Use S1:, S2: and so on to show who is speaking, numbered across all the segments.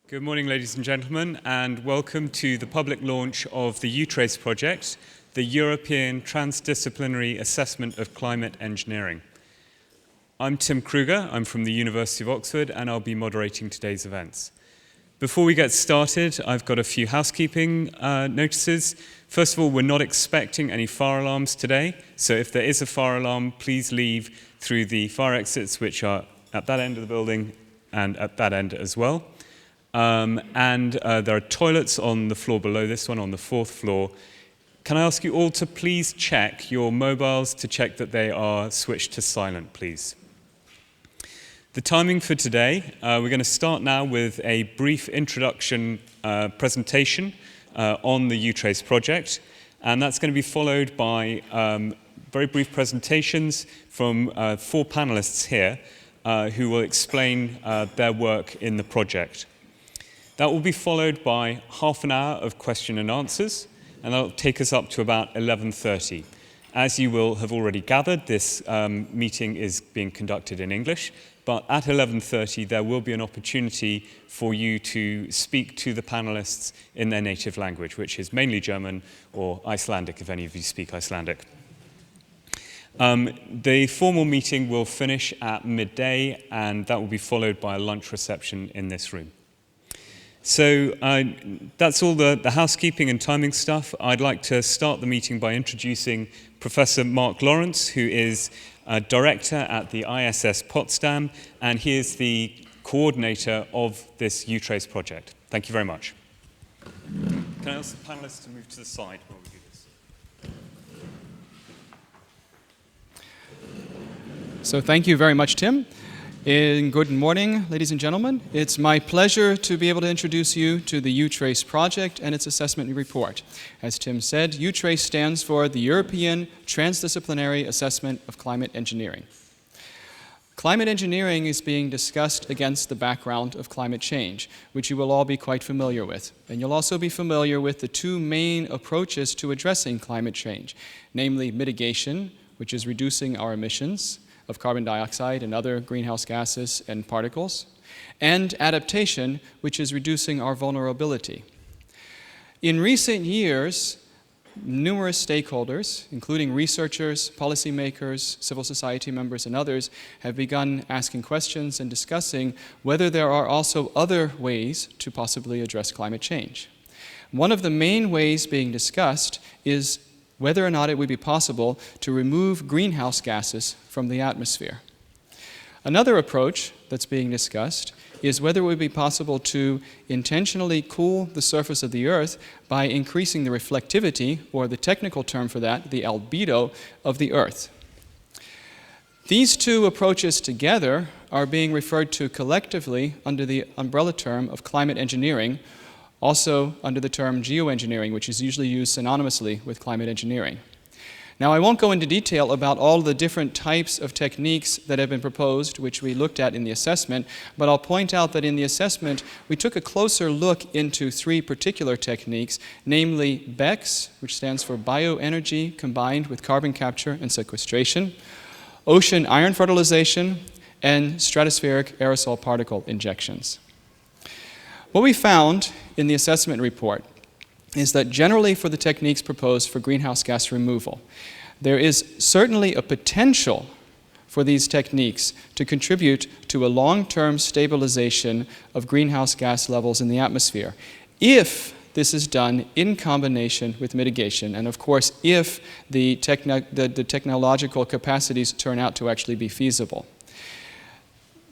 S1: Good morning, ladies and gentlemen, and welcome to the public launch of the EuTRACE project, the European Transdisciplinary Assessment of Climate Engineering. I'm Tim Kruger, I'm from the University of Oxford, and I'll be moderating today's events. Before we get started, I've got a few housekeeping notices. First of all, we're not expecting any fire alarms today, so if there is a fire alarm, please leave through the fire exits, which are at that end of the building and at that end as well. There are toilets on the floor below this one, on the fourth floor. Can I ask you all to please check your mobiles to check that they are switched to silent, please? The timing for today, we're going to start now with a brief introduction presentation on the EuTRACE project, and that's going to be followed by very brief presentations from 4 panelists here who will explain their work in the project. That will be followed by half an hour of question and answers, and that will take us up to about 11:30. As you will have already gathered, this meeting is being conducted in English, but at 11:30 there will be an opportunity for you to speak to the panelists in their native language, which is mainly German or Icelandic, if any of you speak Icelandic. The formal meeting will finish at midday, and that will be followed by a lunch reception in this room. So that's all the housekeeping and timing stuff. I'd like to start the meeting by introducing Professor Mark Lawrence, who is a director at the IASS Potsdam, and he is the coordinator of this EuTRACE project. Thank you very much. Can I ask the panelists to move to the side while we do this?
S2: So thank you very much, Tim. Good morning, ladies and gentlemen. It's my pleasure to be able to introduce you to the EuTRACE project and its assessment report. As Tim said, EuTRACE stands for the European Transdisciplinary Assessment of Climate Engineering. Climate engineering is being discussed against the background of climate change, which you will all be quite familiar with. And you'll also be familiar with the 2 main approaches to addressing climate change, namely mitigation, which is reducing our emissions of carbon dioxide and other greenhouse gases and particles, and adaptation, which is reducing our vulnerability. In recent years, numerous stakeholders, including researchers, policymakers, civil society members, and others, have begun asking questions and discussing whether there are also other ways to possibly address climate change. One of the main ways being discussed is whether or not it would be possible to remove greenhouse gases from the atmosphere. Another approach that's being discussed is whether it would be possible to intentionally cool the surface of the Earth by increasing the reflectivity, or the technical term for that, the albedo of the Earth. These 2 approaches together are being referred to collectively under the umbrella term of climate engineering, also under the term geoengineering, which is usually used synonymously with climate engineering. Now, I won't go into detail about all the different types of techniques that have been proposed, which we looked at in the assessment, but I'll point out that in the assessment, we took a closer look into 3 particular techniques, namely BECCS, which stands for bioenergy combined with carbon capture and sequestration, ocean iron fertilization, and stratospheric aerosol particle injections. What we found in the assessment report is that generally for the techniques proposed for greenhouse gas removal, there is certainly a potential for these techniques to contribute to a long-term stabilization of greenhouse gas levels in the atmosphere, if this is done in combination with mitigation, and of course if the technological capacities turn out to actually be feasible.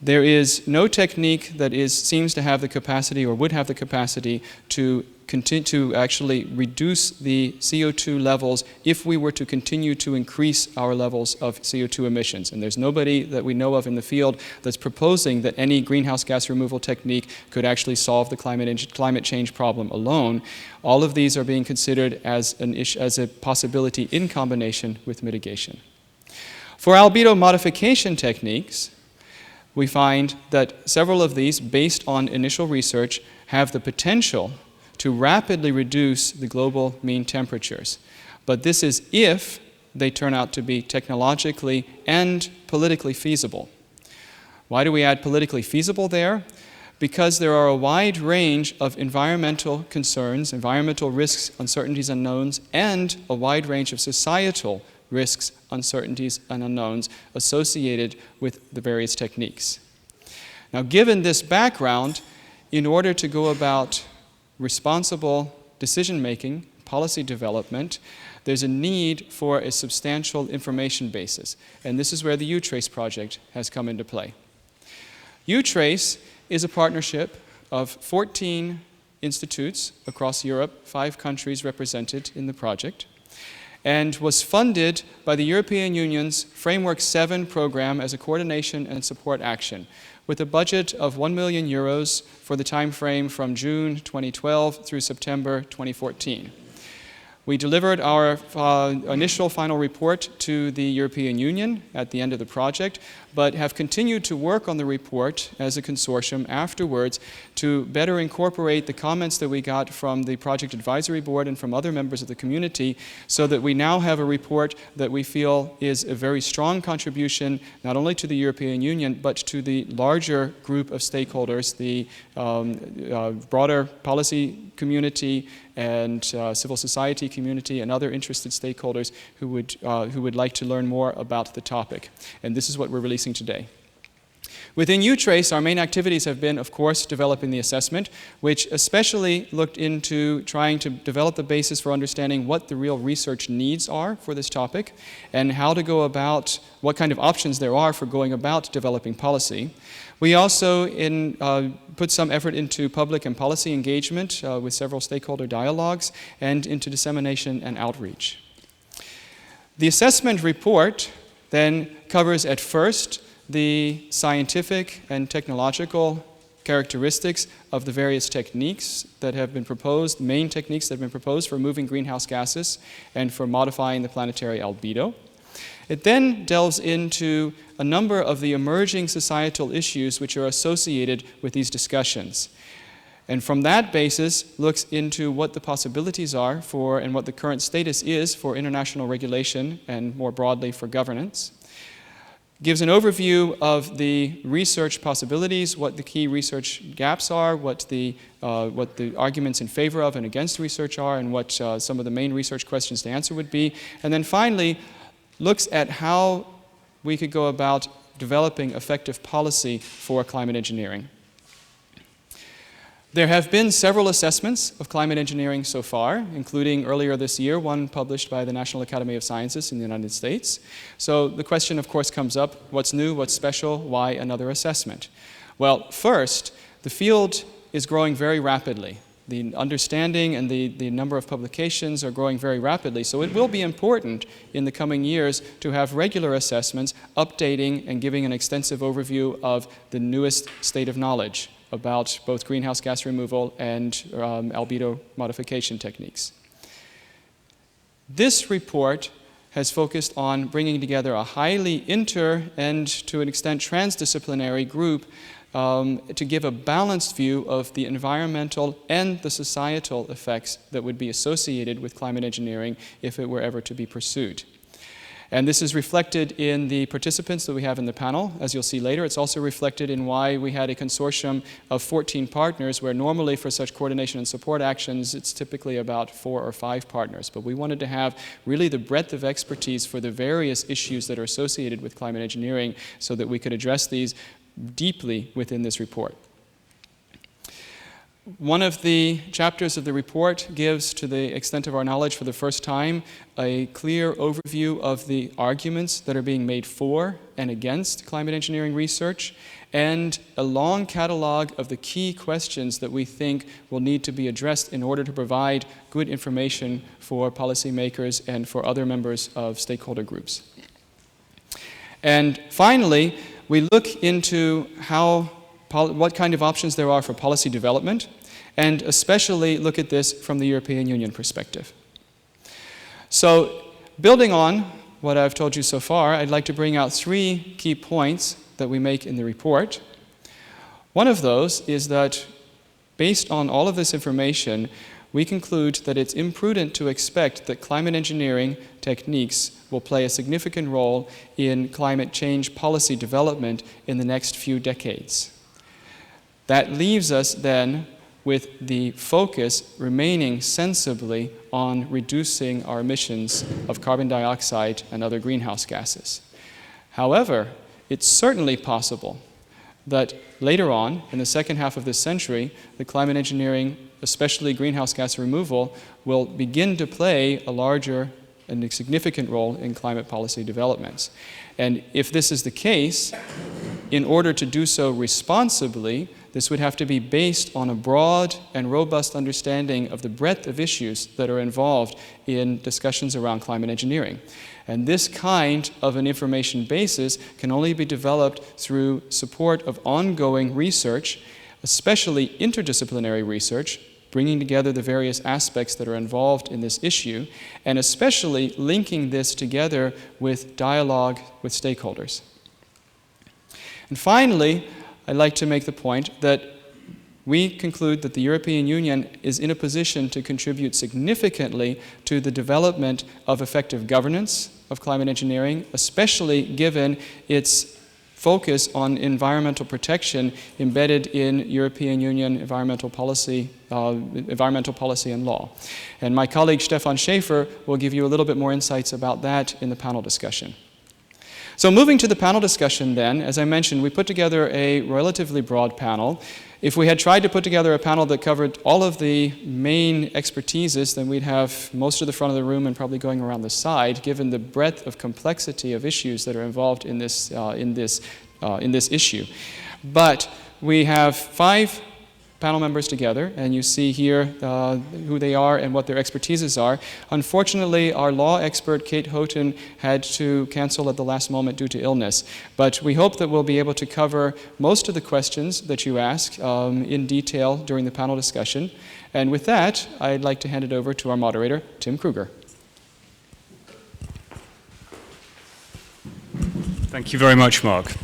S2: There is no technique that seems to have the capacity or would have the capacity to continue to actually reduce the CO2 levels if we were to continue to increase our levels of CO2 emissions. And there's nobody that we know of in the field that's proposing that any greenhouse gas removal technique could actually solve the climate change problem alone. All of these are being considered as a possibility in combination with mitigation. For albedo modification techniques, we find that several of these, based on initial research, have the potential to rapidly reduce the global mean temperatures. But this is if they turn out to be technologically and politically feasible. Why do we add politically feasible there? because there are a wide range of environmental concerns, environmental risks, uncertainties, unknowns, and a wide range of societal risks, uncertainties, and unknowns associated with the various techniques. Now, given this background, in order to go about responsible decision-making, policy development, there's a need for a substantial information basis. And this is where the EuTRACE project has come into play. EuTRACE is a partnership of 14 institutes across Europe, 5 countries represented in the project, and was funded by the European Union's Framework 7 program as a coordination and support action, with a budget of 1 million euros for the time frame from June 2012 through September 2014. We delivered our initial final report to the European Union at the end of the project, but have continued to work on the report as a consortium afterwards to better incorporate the comments that we got from the Project Advisory Board and from other members of the community, so that we now have a report that we feel is a very strong contribution not only to the European Union, but to the larger group of stakeholders, the broader policy community and civil society community and other interested stakeholders who would like to learn more about the topic. And this is what we're releasing today. Within EuTRACE, our main activities have been, of course, developing the assessment, which especially looked into trying to develop the basis for understanding what the real research needs are for this topic and how to go about, what kind of options there are for going about developing policy. We also put some effort into public and policy engagement with several stakeholder dialogues and into dissemination and outreach. The assessment report then covers at first the scientific and technological characteristics of the various techniques that have been proposed, main techniques that have been proposed for moving greenhouse gases and for modifying the planetary albedo. It then delves into a number of the emerging societal issues which are associated with these discussions. And from that basis, looks into what the possibilities are for and what the current status is for international regulation and more broadly for governance. Gives an overview of the research possibilities, what the key research gaps are, what the arguments in favor of and against research are, and what some of the main research questions to answer would be. And then finally, looks at how we could go about developing effective policy for climate engineering. There have been several assessments of climate engineering so far, including earlier this year, one published by the National Academy of Sciences in the United States. So the question, of course, comes up, what's new, what's special, why another assessment? Well, first, the field is growing very rapidly. The understanding and the number of publications are growing very rapidly, so it will be important in the coming years to have regular assessments updating and giving an extensive overview of the newest state of knowledge about both greenhouse gas removal and albedo modification techniques. This report has focused on bringing together a highly and to an extent transdisciplinary group to give a balanced view of the environmental and the societal effects that would be associated with climate engineering if it were ever to be pursued. And this is reflected in the participants that we have in the panel. As you'll see later, it's also reflected in why we had a consortium of 14 partners, where normally for such coordination and support actions, it's typically about 4 or 5 partners. But we wanted to have really the breadth of expertise for the various issues that are associated with climate engineering so that we could address these deeply within this report. One of the chapters of the report gives, to the extent of our knowledge for the first time, a clear overview of the arguments that are being made for and against climate engineering research, and a long catalog of the key questions that we think will need to be addressed in order to provide good information for policymakers and for other members of stakeholder groups. And finally, we look into what kind of options there are for policy development, and especially look at this from the European Union perspective. So, building on what I've told you so far, I'd like to bring out 3 key points that we make in the report. One of those is that, based on all of this information, we conclude that it's imprudent to expect that climate engineering techniques will play a significant role in climate change policy development in the next few decades. That leaves us then with the focus remaining sensibly on reducing our emissions of carbon dioxide and other greenhouse gases. However, it's certainly possible that later on, in the second half of this century, the climate engineering, especially greenhouse gas removal, will begin to play a larger and a significant role in climate policy developments. And if this is the case, in order to do so responsibly, this would have to be based on a broad and robust understanding of the breadth of issues that are involved in discussions around climate engineering. And this kind of an information basis can only be developed through support of ongoing research, especially interdisciplinary research, bringing together the various aspects that are involved in this issue, and especially linking this together with dialogue with stakeholders. And finally, I'd like to make the point that we conclude that the European Union is in a position to contribute significantly to the development of effective governance of climate engineering, especially given its focus on environmental protection embedded in European Union environmental policy and law. And my colleague Stefan Schäfer will give you a little bit more insights about that in the panel discussion. So moving to the panel discussion then, as I mentioned, we put together a relatively broad panel. If we had tried to put together a panel that covered all of the main expertises, then we'd have most of the front of the room and probably going around the side, given the breadth of complexity of issues that are involved in this issue. But we have 5 panel members together, and you see here who they are and what their expertises are. Unfortunately, our law expert, Kate Houghton, had to cancel at the last moment due to illness. But we hope that we'll be able to cover most of the questions that you ask in detail during the panel discussion. And with that, I'd like to hand it over to our moderator, Tim Kruger.
S1: Thank you very much, Mark.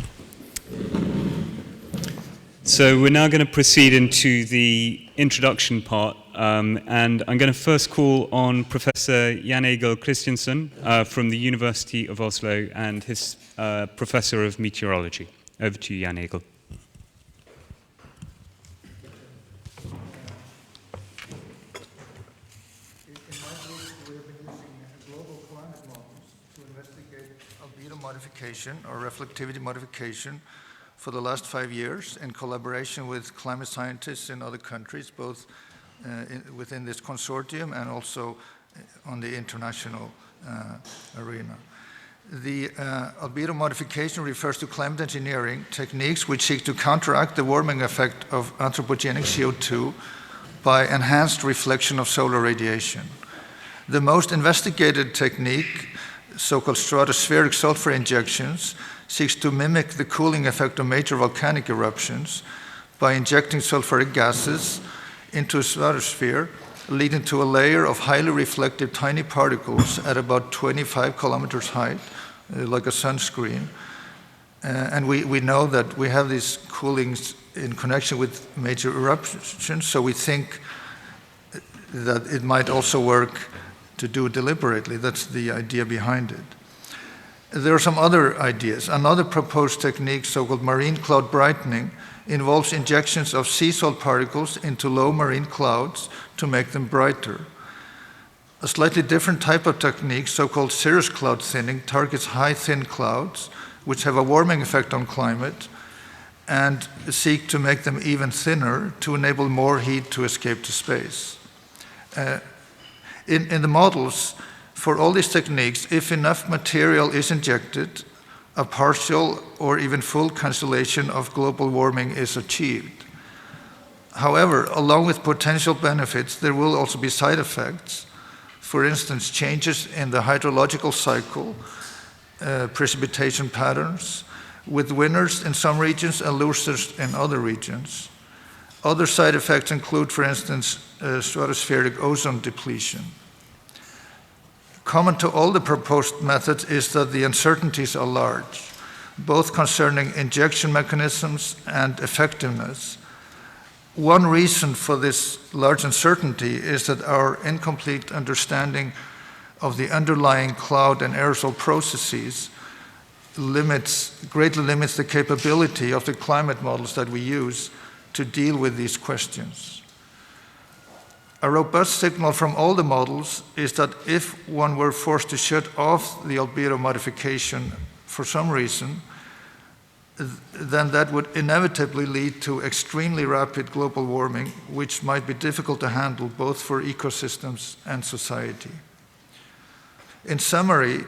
S1: So we're now going to proceed into the introduction part, and I'm going to first call on Professor Jan Egil Christiansen from the University of Oslo and his Professor of Meteorology. Over to you, Jan Egil.
S3: In my group, we have been using global climate models to investigate albedo modification or reflectivity modification for the last 5 years in collaboration with climate scientists in other countries, both within this consortium and also on the international arena. The albedo modification refers to climate engineering techniques which seek to counteract the warming effect of anthropogenic CO2 by enhanced reflection of solar radiation. The most investigated technique, so-called stratospheric sulfur injections, seeks to mimic the cooling effect of major volcanic eruptions by injecting sulfuric gases into a stratosphere, leading to a layer of highly reflective tiny particles at about 25 kilometers height, like a sunscreen. And we know that we have these coolings in connection with major eruptions, so we think that it might also work to do it deliberately. That's the idea behind it. There are some other ideas. Another proposed technique, so-called marine cloud brightening, involves injections of sea salt particles into low marine clouds to make them brighter. A slightly different type of technique, so-called cirrus cloud thinning, targets high thin clouds, which have a warming effect on climate, and seek to make them even thinner to enable more heat to escape to space. In the models, for all these techniques, if enough material is injected, a partial or even full cancellation of global warming is achieved. However, along with potential benefits, there will also be side effects. For instance, changes in the hydrological cycle, precipitation patterns, with winners in some regions and losers in other regions. Other side effects include, for instance, stratospheric ozone depletion. Common to all the proposed methods is that the uncertainties are large, both concerning injection mechanisms and effectiveness. One reason for this large uncertainty is that our incomplete understanding of the underlying cloud and aerosol processes greatly limits the capability of the climate models that we use to deal with these questions. A robust signal from all the models is that if one were forced to shut off the albedo modification for some reason, then that would inevitably lead to extremely rapid global warming, which might be difficult to handle both for ecosystems and society. In summary,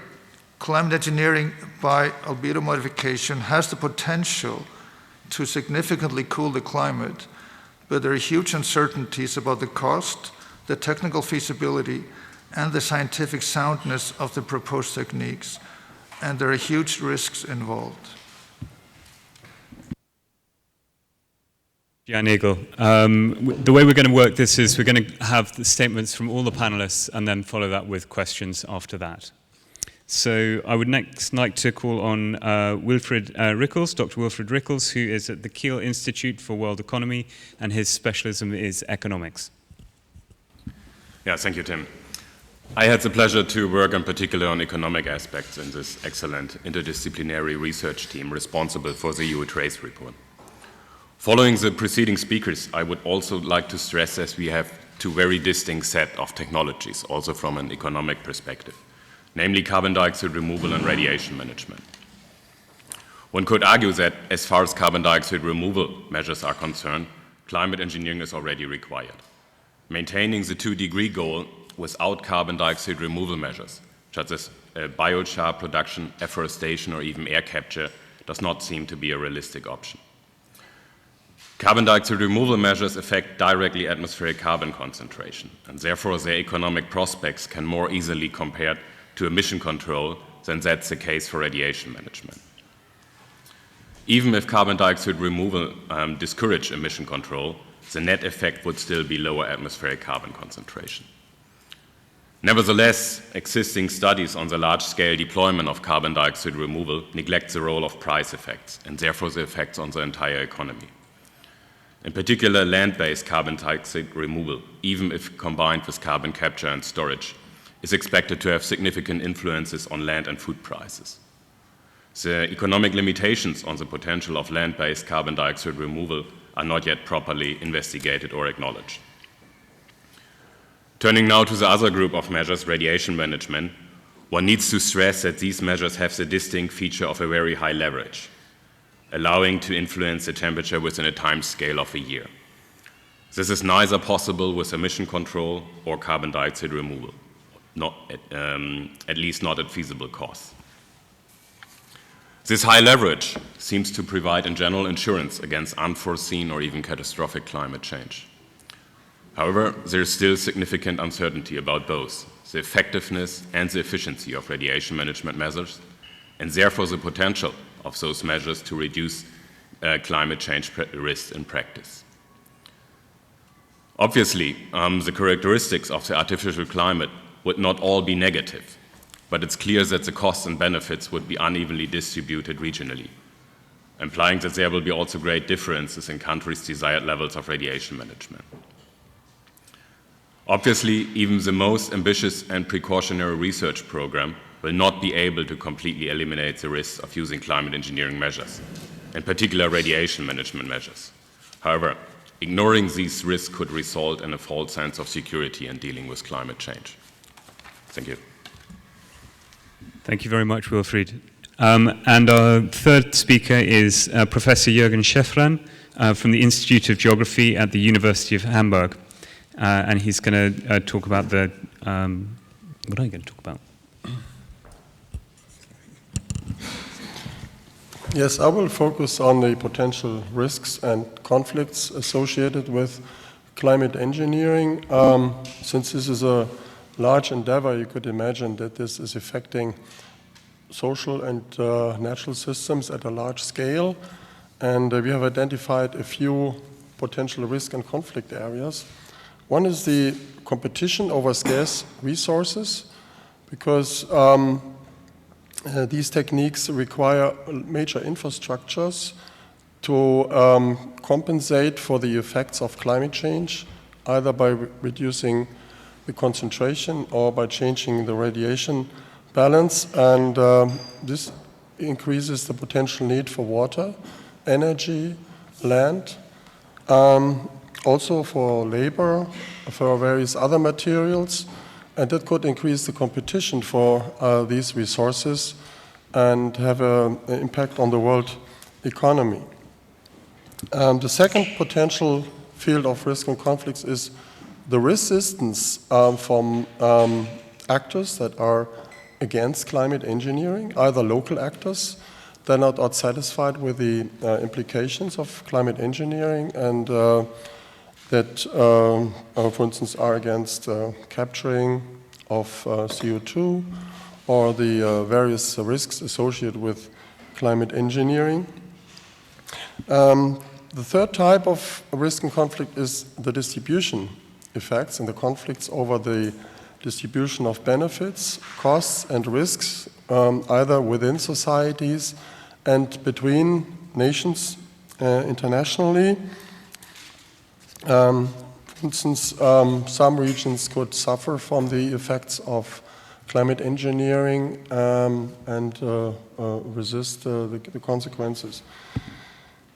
S3: climate engineering by albedo modification has the potential to significantly cool the climate, but there are huge uncertainties about the cost, the technical feasibility, and the scientific soundness of the proposed techniques, and there are huge risks involved.
S1: Jan Egel. The way we're going to work this is we're going to have the statements from all the panelists and then follow that with questions after that. So I would next like to call on Wilfried Rickels, Dr. Wilfried Rickels, who is at the Kiel Institute for World Economy, and his specialism is economics.
S4: Yeah, thank you, Tim. I had the pleasure to work in particular on economic aspects in this excellent interdisciplinary research team responsible for the EuTRACE report. Following the preceding speakers, I would also like to stress that we have two very distinct sets of technologies, also from an economic perspective, namely carbon dioxide removal and radiation management. One could argue that as far as carbon dioxide removal measures are concerned, climate engineering is already required. Maintaining the 2-degree goal without carbon dioxide removal measures, such as biochar production, afforestation, or even air capture, does not seem to be a realistic option. Carbon dioxide removal measures affect directly atmospheric carbon concentration, and therefore their economic prospects can more easily compare to emission control than that's the case for radiation management. Even if carbon dioxide removal discouraged emission control, the net effect would still be lower atmospheric carbon concentration. Nevertheless, existing studies on the large-scale deployment of carbon dioxide removal neglect the role of price effects and therefore the effects on the entire economy. In particular, land-based carbon dioxide removal, even if combined with carbon capture and storage, is expected to have significant influences on land and food prices. The economic limitations on the potential of land-based carbon dioxide removal are not yet properly investigated or acknowledged. Turning now to the other group of measures, radiation management, one needs to stress that these measures have the distinct feature of a very high leverage, allowing to influence the temperature within a time scale of a year. This is neither possible with emission control or carbon dioxide removal, at least not at feasible costs. This high leverage seems to provide in general insurance against unforeseen or even catastrophic climate change. However, there is still significant uncertainty about both the effectiveness and the efficiency of radiation management measures, and therefore the potential of those measures to reduce climate change risks in practice. Obviously, the characteristics of the artificial climate would not all be negative, but it's clear that the costs and benefits would be unevenly distributed regionally, implying that there will be also great differences in countries' desired levels of radiation management. Obviously, even the most ambitious and precautionary research program will not be able to completely eliminate the risks of using climate engineering measures, in particular radiation management measures. However, ignoring these risks could result in a false sense of security in dealing with climate change. Thank you.
S1: Thank you very much, Wilfried. And our third speaker is Professor Jürgen Scheffran from the Institute of Geography at the University of Hamburg. And he's going to talk about the... what are you going to talk about?
S5: Yes, I will focus on the potential risks and conflicts associated with climate engineering. Since this is a large endeavor, you could imagine that this is affecting social and natural systems at a large scale. And we have identified a few potential risk and conflict areas. One is the competition over scarce resources, because these techniques require major infrastructures to compensate for the effects of climate change, either by reducing the concentration or by changing the radiation balance. And this increases the potential need for water, energy, land, Also for labor, for various other materials, and that could increase the competition for these resources and have an impact on the world economy. The second potential field of risk and conflicts is the resistance from actors that are against climate engineering, either local actors that are not satisfied with the implications of climate engineering and that, for instance, are against capturing of CO2 or the various risks associated with climate engineering. The third type of risk and conflict is the distribution effects and the conflicts over the distribution of benefits, costs, and risks, either within societies and between nations internationally. For instance, some regions could suffer from the effects of climate engineering and resist the consequences,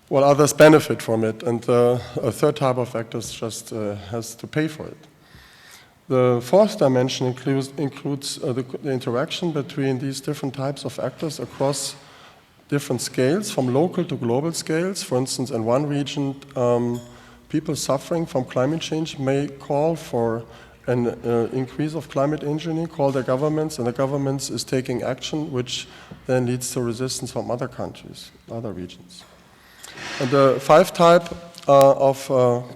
S5: while others benefit from it, and a third type of actors just has to pay for it. The fourth dimension includes the interaction between these different types of actors across different scales, from local to global scales. For instance, in one region, people suffering from climate change may call for an increase of climate engineering, call their governments, and the governments is taking action, which then leads to resistance from other countries, other regions. And the fifth type of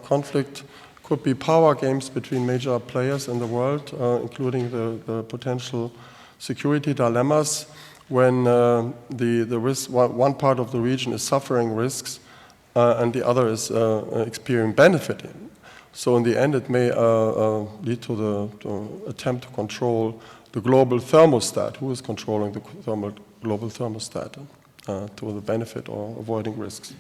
S5: conflict could be power games between major players in the world, including the potential security dilemmas when the risk, one part of the region is suffering risks and the other is experiencing benefiting. So in the end, it may lead to the attempt to control the global thermostat. Who is controlling the global thermostat to the benefit or avoiding risks?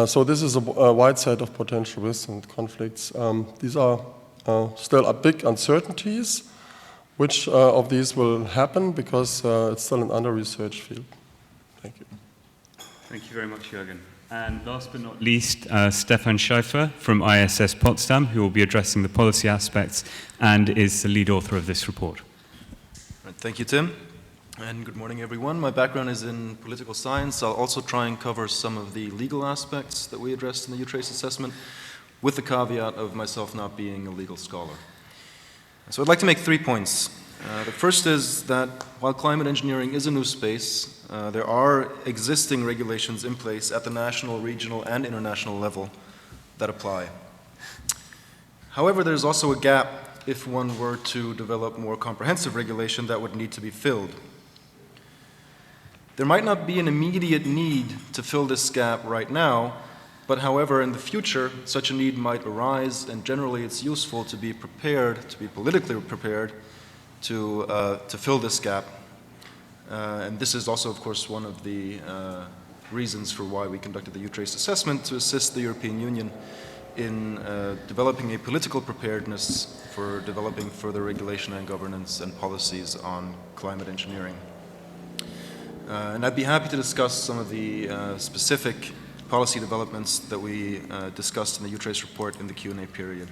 S5: So this is a wide set of potential risks and conflicts. These are still big uncertainties. Which of these will happen, because it's still an under-researched field. Thank you.
S1: Thank you very much, Jürgen. And last but not least, Stefan Schäfer from IASS Potsdam, who will be addressing the policy aspects and is the lead author of this report.
S6: Right, thank you, Tim. And good morning, everyone. My background is in political science. I'll also try and cover some of the legal aspects that we addressed in the EuTRACE assessment, with the caveat of myself not being a legal scholar. So I'd like to make 3 points. The first is that while climate engineering is a new space, there are existing regulations in place at the national, regional, and international level that apply. However, there's also a gap if one were to develop more comprehensive regulation that would need to be filled. There might not be an immediate need to fill this gap right now, but however, in the future, such a need might arise, and generally it's useful to be prepared, to be politically prepared to fill this gap. And this is also, of course, one of the reasons for why we conducted the EuTRACE assessment, to assist the European Union in developing a political preparedness for developing further regulation and governance and policies on climate engineering. And I'd be happy to discuss some of the specific policy developments that we discussed in the EuTRACE report in the Q&A period.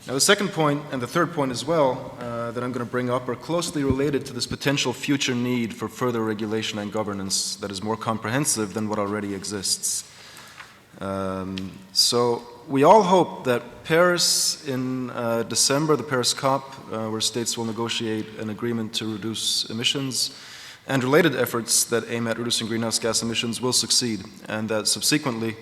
S6: Now, the second point, and the third point as well, that I'm going to bring up are closely related to this potential future need for further regulation and governance that is more comprehensive than what already exists. So we all hope that Paris in December, the Paris COP, where states will negotiate an agreement to reduce emissions, and related efforts that aim at reducing greenhouse gas emissions will succeed, and that subsequently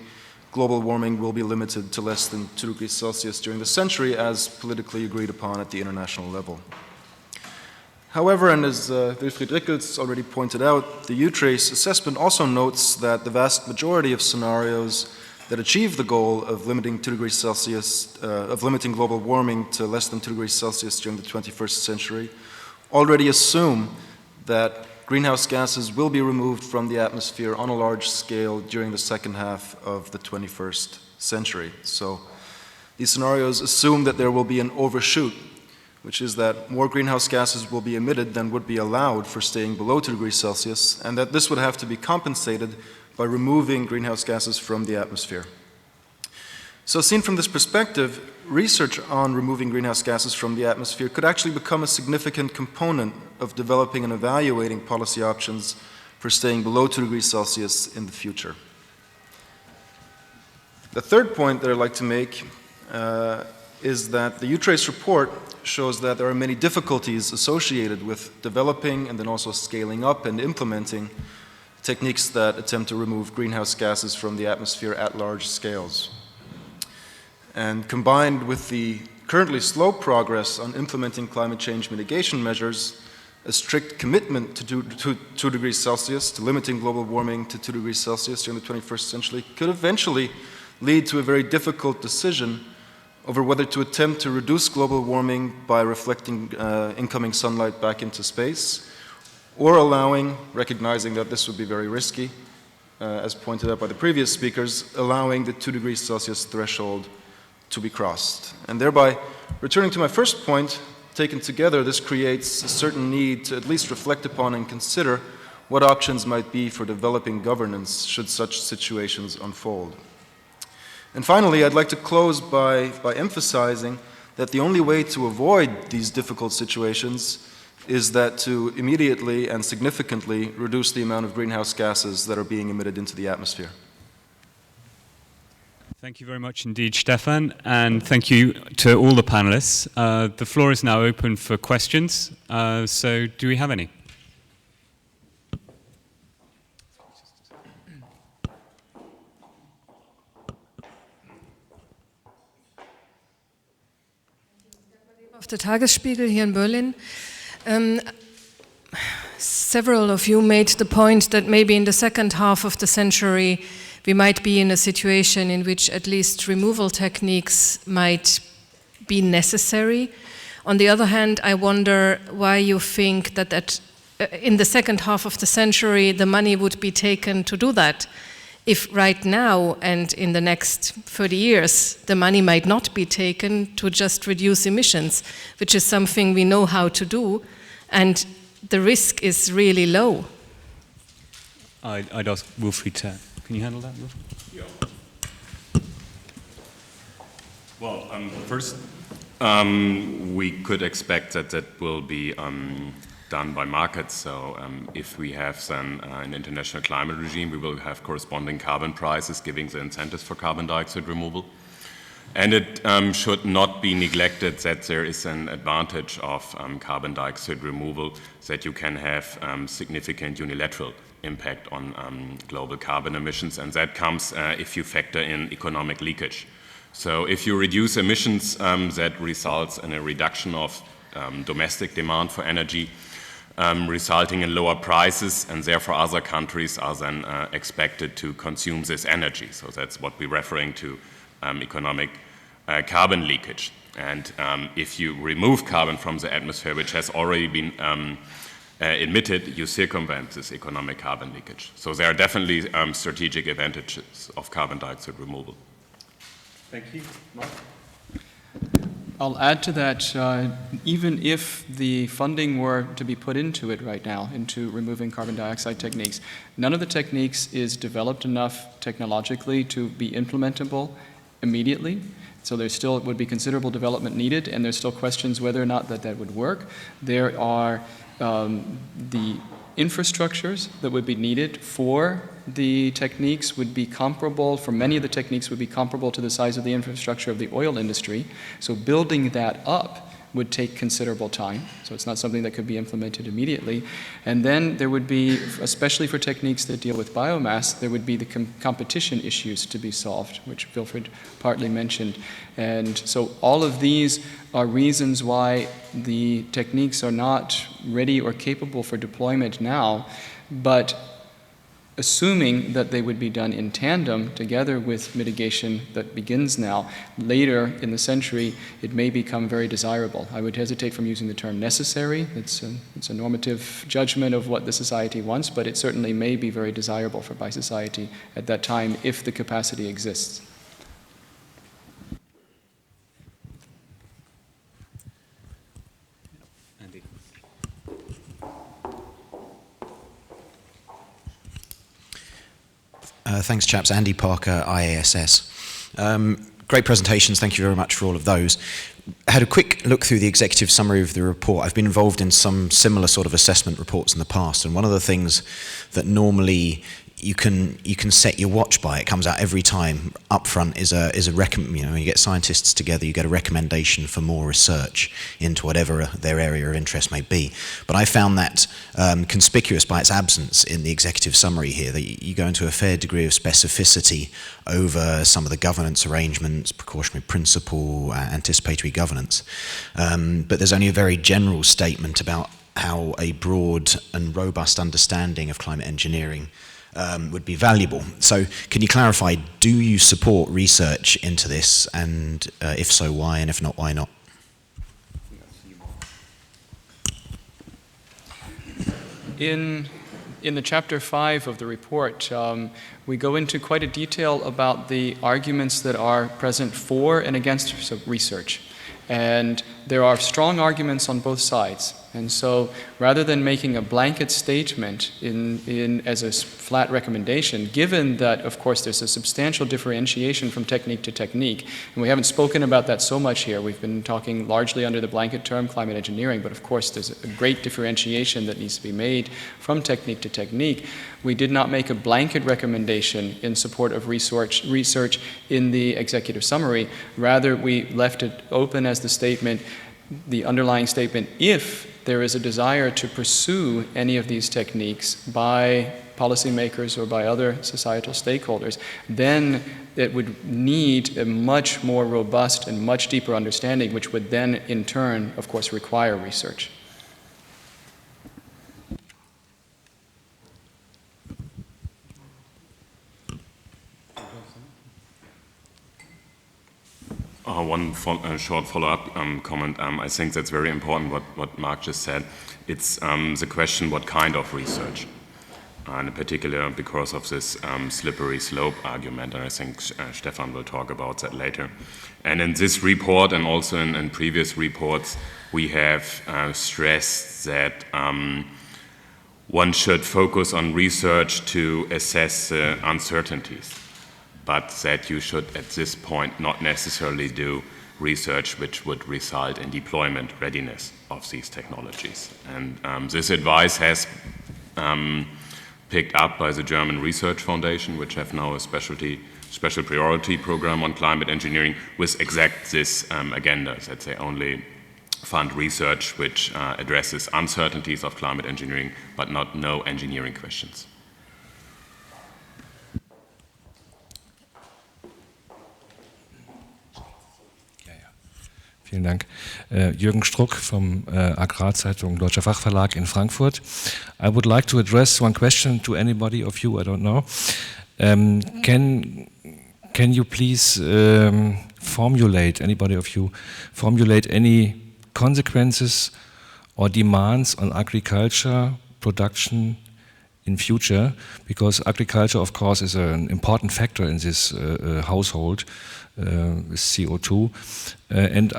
S6: global warming will be limited to less than 2 degrees Celsius during the century, as politically agreed upon at the international level. However, and as Wilfried Rickels already pointed out, the EuTRACE assessment also notes that the vast majority of scenarios that achieve the goal of limiting 2 degrees Celsius, of limiting global warming to less than 2 degrees Celsius during the 21st century, already assume that greenhouse gases will be removed from the atmosphere on a large scale during the second half of the 21st century. So these scenarios assume that there will be an overshoot, which is that more greenhouse gases will be emitted than would be allowed for staying below 2 degrees Celsius, and that this would have to be compensated by removing greenhouse gases from the atmosphere. So seen from this perspective, research on removing greenhouse gases from the atmosphere could actually become a significant component of developing and evaluating policy options for staying below 2 degrees Celsius in the future. The third point that I'd like to make is that the EuTRACE report shows that there are many difficulties associated with developing and then also scaling up and implementing techniques that attempt to remove greenhouse gases from the atmosphere at large scales. And combined with the currently slow progress on implementing climate change mitigation measures, a strict commitment to 2 degrees Celsius, to limiting global warming to 2 degrees Celsius during the 21st century, could eventually lead to a very difficult decision over whether to attempt to reduce global warming by reflecting incoming sunlight back into space, or allowing, recognizing that this would be very risky, as pointed out by the previous speakers, allowing the 2 degrees Celsius threshold to be crossed. And thereby, returning to my first point, taken together, this creates a certain need to at least reflect upon and consider what options might be for developing governance should such situations unfold. And finally, I'd like to close by emphasizing that the only way to avoid these difficult situations is that to immediately and significantly reduce the amount of greenhouse gases that are being emitted into the atmosphere.
S1: Thank you very much indeed, Stefan, and thank you to all the panelists. The floor is now open for questions. So do we have any?
S7: Auf der Tagesspiegel hier in Berlin. Several of you made the point that maybe in the second half of the century we might be in a situation in which at least removal techniques might be necessary. On the other hand, I wonder why you think that in the second half of the century the money would be taken to do that. If right now and in the next 30 years the money might not be taken to just reduce emissions, which is something we know how to do, and the risk is really low.
S1: I'd ask Wilfried to, can you handle that, Wilfried?
S4: Yeah. Well, first, we could expect that that will be done by markets. So if we have then an international climate regime, we will have corresponding carbon prices giving the incentives for carbon dioxide removal. And it should not be neglected that there is an advantage of carbon dioxide removal, that you can have significant unilateral impact on global carbon emissions, and that comes if you factor in economic leakage. So if you reduce emissions, that results in a reduction of domestic demand for energy, resulting in lower prices, and therefore other countries are then expected to consume this energy. So that's what we're referring to, economic carbon leakage. And if you remove carbon from the atmosphere, which has already been emitted, you circumvent this economic carbon leakage. So there are definitely strategic advantages of carbon dioxide removal.
S1: Thank you. Mark?
S2: I'll add to that, even if the funding were to be put into it right now, into removing carbon dioxide techniques, none of the techniques is developed enough technologically to be implementable immediately. So there still would be considerable development needed, and there's still questions whether or not that would work. There are the infrastructures that would be needed for the techniques would be comparable, for many of the techniques would be comparable to the size of the infrastructure of the oil industry. So building that up would take considerable time. So it's not something that could be implemented immediately. And then there would be, especially for techniques that deal with biomass, there would be the competition issues to be solved, which Wilfried partly mentioned. And so all of these are reasons why the techniques are not ready or capable for deployment now, but assuming that they would be done in tandem together with mitigation that begins now, later in the century, it may become very desirable. I would hesitate from using the term necessary. It's a normative judgment of what the society wants, but it certainly may be very desirable by society at that time if the capacity exists.
S8: Thanks, chaps. Andy Parker, IASS. Great presentations, thank you very much for all of those. I had a quick look through the executive summary of the report. I've been involved in some similar sort of assessment reports in the past, and one of the things that normally you can set your watch by, it comes out every time up front, is a you get scientists together, you get a recommendation for more research into whatever their area of interest may be. But I found that conspicuous by its absence in the executive summary here, that you go into a fair degree of specificity over some of the governance arrangements, precautionary principle, anticipatory governance. But there's only a very general statement about how a broad and robust understanding of climate engineering would be valuable. So can you clarify, do you support research into this, and if so, why, and if not, why not?
S2: In the chapter 5 of the report, we go into quite a detail about the arguments that are present for and against research. And there are strong arguments on both sides. And so rather than making a blanket statement as a flat recommendation, given that, of course, there's a substantial differentiation from technique to technique, and we haven't spoken about that so much here. We've been talking largely under the blanket term climate engineering, but of course there's a great differentiation that needs to be made from technique to technique. We did not make a blanket recommendation in support of research in the executive summary. Rather, we left it open as the statement, the underlying statement, if there is a desire to pursue any of these techniques by policymakers or by other societal stakeholders, then it would need a much more robust and much deeper understanding, which would then in turn, of course, require research.
S4: One short follow-up comment. I think that's very important what Mark just said. It's the question what kind of research, and in particular because of this slippery slope argument, and I think Stefan will talk about that later. And in this report and also in previous reports, we have stressed that one should focus on research to assess uncertainties, but that you should at this point not necessarily do research which would result in deployment readiness of these technologies. And this advice has picked up by the German Research Foundation, which have now a special priority program on climate engineering with exact this agenda, that they only fund research which addresses uncertainties of climate engineering, but no engineering questions.
S9: Vielen Dank. Jürgen Struck vom Agrarzeitung Deutscher Fachverlag in Frankfurt. I would like to address one question to anybody of you, I don't know. Can you please anybody of you, formulate any consequences or demands on agriculture production in future? Because agriculture, of course, is an important factor in this household with CO2. And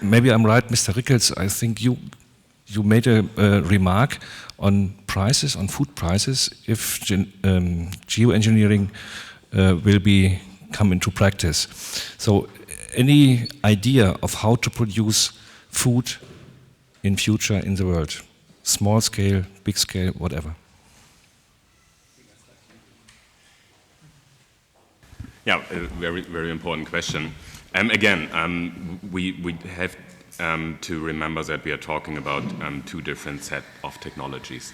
S9: maybe I'm right, Mr. Rickels, I think you made a remark on prices, on food prices, if geoengineering will come into practice. So any idea of how to produce food in future in the world? Small scale, big scale, whatever.
S4: Yeah, a very, very important question. Again, we have to remember that we are talking about two different sets of technologies.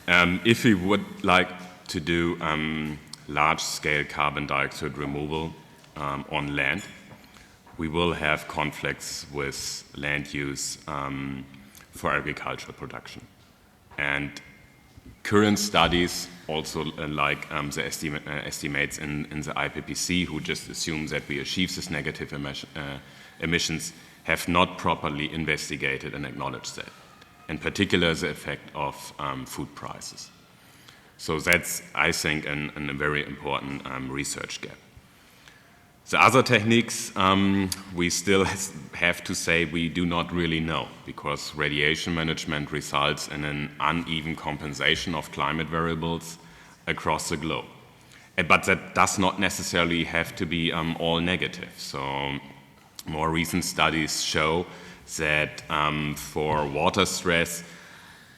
S4: If we would like to do large-scale carbon dioxide removal on land, we will have conflicts with land use for agricultural production. And current studies, also like the estimates in the IPCC, who just assume that we achieve this negative emissions, have not properly investigated and acknowledged that, in particular the effect of food prices. So that's, I think, a very important research gap. The other techniques, we still have to say we do not really know, because radiation management results in an uneven compensation of climate variables across the globe. But that does not necessarily have to be all negative. So more recent studies show that for water stress,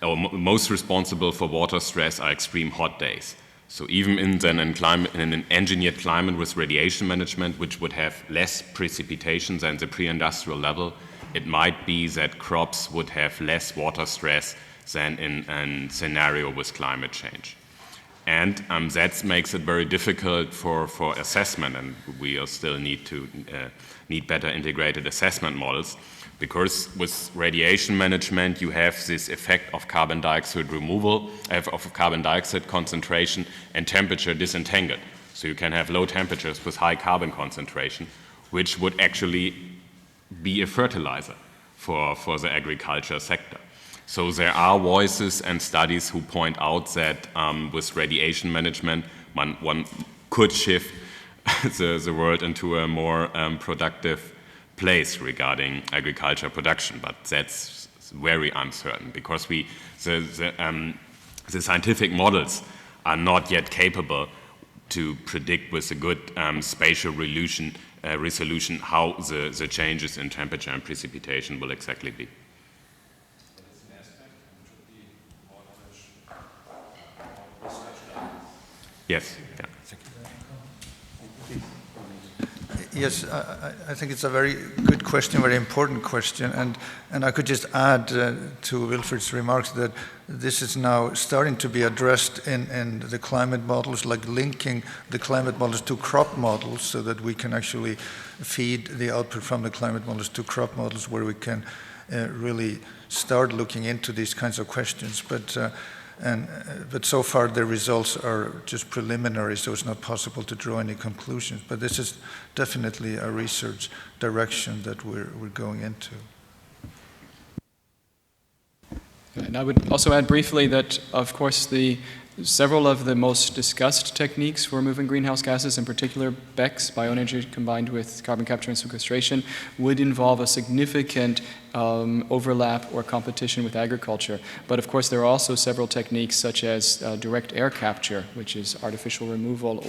S4: or most responsible for water stress are extreme hot days. So even in an engineered climate with radiation management, which would have less precipitation than the pre-industrial level, it might be that crops would have less water stress than in a scenario with climate change. And that makes it very difficult for assessment, and we still need better integrated assessment models, because with radiation management you have this effect of carbon dioxide removal, of carbon dioxide concentration and temperature disentangled. So you can have low temperatures with high carbon concentration, which would actually be a fertilizer for the agriculture sector. So there are voices and studies who point out that with radiation management, one could shift the world into a more productive place regarding agriculture production, but that's very uncertain, because the scientific models are not yet capable to predict with a good spatial resolution how the changes in temperature and precipitation will exactly be. Yes. Yeah.
S3: Yes, I think it's a very good question, very important question, and I could just add to Wilfried's remarks that this is now starting to be addressed in the climate models, like linking the climate models to crop models, so that we can actually feed the output from the climate models to crop models, where we can really start looking into these kinds of questions. But so far the results are just preliminary, so it's not possible to draw any conclusions. But this is definitely a research direction that we're going into.
S2: And I would also add briefly that, of course, several of the most discussed techniques for removing greenhouse gases, in particular BECCS, bioenergy combined with carbon capture and sequestration, would involve a significant overlap or competition with agriculture. But of course there are also several techniques such as direct air capture, which is artificial removal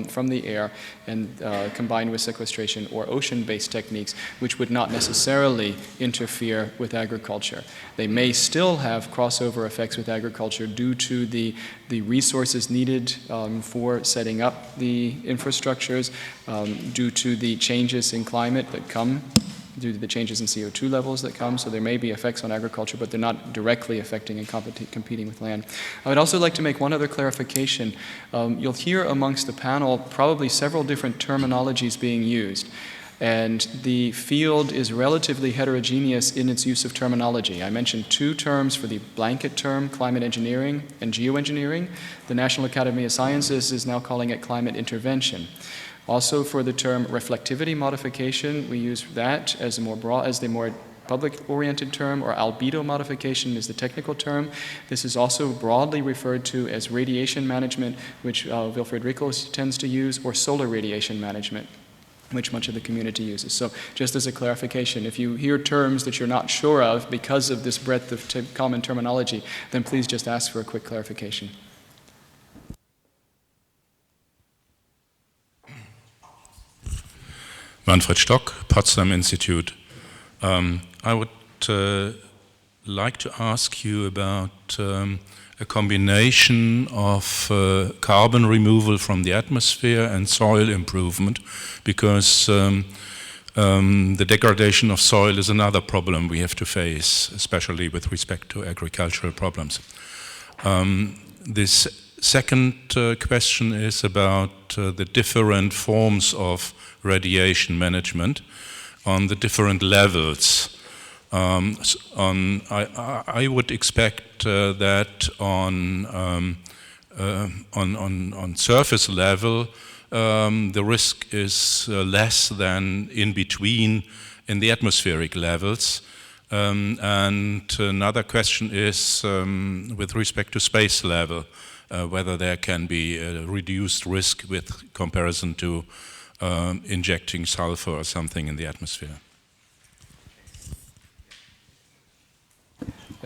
S2: from the air, and combined with sequestration, or ocean-based techniques, which would not necessarily interfere with agriculture. They may still have crossover effects with agriculture due to the resources needed for setting up the infrastructures, due to the changes in climate that come, due to the changes in CO2 levels that come. So there may be effects on agriculture, but they're not directly affecting and competing with land. I would also like to make one other clarification. You'll hear amongst the panel probably several different terminologies being used. And the field is relatively heterogeneous in its use of terminology. I mentioned two terms for the blanket term, climate engineering and geoengineering. The National Academy of Sciences is now calling it climate intervention. Also, for the term reflectivity modification, we use that as the more public-oriented term, or albedo modification is the technical term. This is also broadly referred to as radiation management, which Wilfried Rickels tends to use, or solar radiation management, which much of the community uses. So just as a clarification, if you hear terms that you're not sure of because of this breadth of common terminology, then please just ask for a quick clarification.
S10: Manfred Stock, Potsdam Institute. I would like to ask you about a combination of carbon removal from the atmosphere and soil improvement, because the degradation of soil is another problem we have to face, especially with respect to agricultural problems. This second question is about the different forms of radiation management on the different levels. I would expect that on surface level the risk is less than in between in the atmospheric levels. And another question is with respect to space level, whether there can be a reduced risk with comparison to injecting sulfur or something in the atmosphere.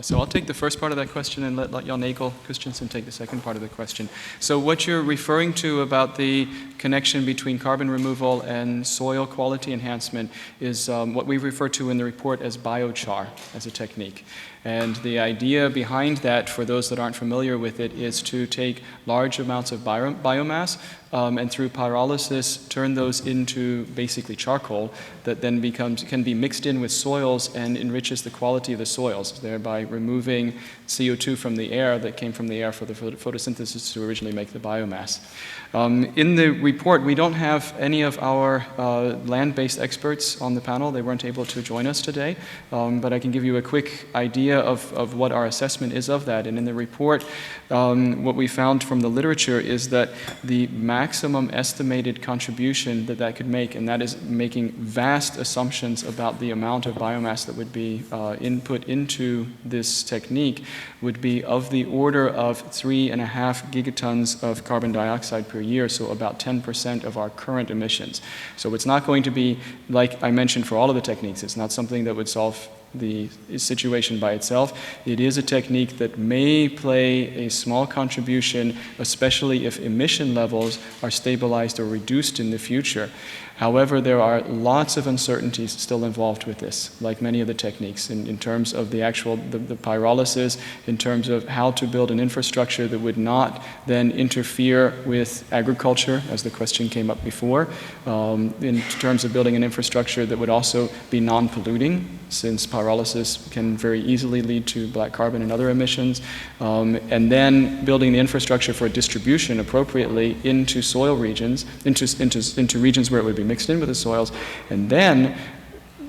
S2: So I'll take the first part of that question and let Jan Egil Christensen take the second part of the question. So what you're referring to about the connection between carbon removal and soil quality enhancement is what we refer to in the report as biochar as a technique. And the idea behind that, for those that aren't familiar with it, is to take large amounts of biomass and through pyrolysis turn those into basically charcoal that then can be mixed in with soils and enriches the quality of the soils, thereby removing CO2 from the air that came from the air for the photosynthesis to originally make the biomass. In the report, we don't have any of our land-based experts on the panel. They weren't able to join us today, but I can give you a quick idea of what our assessment is of that. And in the report, what we found from the literature is that the maximum estimated contribution that could make, and that is making vast assumptions about the amount of biomass that would be input into this technique, would be of the order of 3.5 gigatons of carbon dioxide per year, so about 10% of our current emissions. So it's not going to be, like I mentioned for all of the techniques, it's not something that would solve the situation by itself. It is a technique that may play a small contribution, especially if emission levels are stabilized or reduced in the future. However, there are lots of uncertainties still involved with this, like many of the techniques, in terms of the actual the pyrolysis, in terms of how to build an infrastructure that would not then interfere with agriculture, as the question came up before, in terms of building an infrastructure that would also be non-polluting, since pyrolysis can very easily lead to black carbon and other emissions, and then building the infrastructure for distribution appropriately into soil regions, into regions where it would be mixed in with the soils. And then,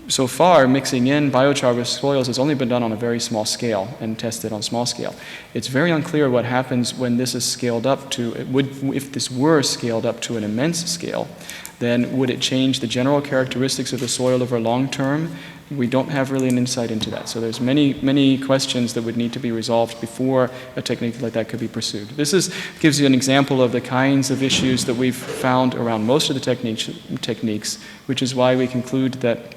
S2: so far, mixing in biochar with soils has only been done on a very small scale and tested on small scale. It's very unclear what happens when this is scaled up to, if this were scaled up to an immense scale, then would it change the general characteristics of the soil over long term? We don't have really an insight into that. So there's many questions that would need to be resolved before a technique like that could be pursued. This gives you an example of the kinds of issues that we've found around most of the techniques, which is why we conclude that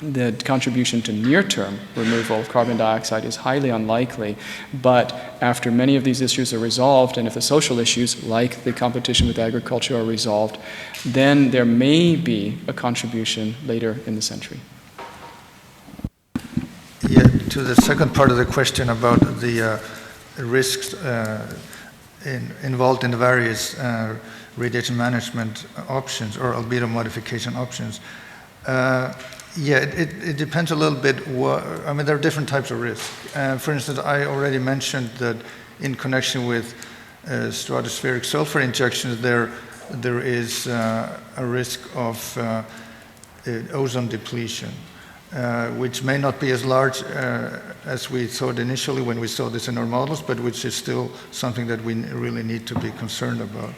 S2: the contribution to near-term removal of carbon dioxide is highly unlikely. But after many of these issues are resolved, and if the social issues, like the competition with agriculture, are resolved, then there may be a contribution later in the century.
S3: Yeah, to the second part of the question about the risks involved in the various radiation management options or albedo modification options. Yeah, it depends a little bit. I mean, there are different types of risk. For instance, I already mentioned that in connection with stratospheric sulfur injections, there is a risk of ozone depletion. Which may not be as large as we thought initially when we saw this in our models, but which is still something that we really need to be concerned about.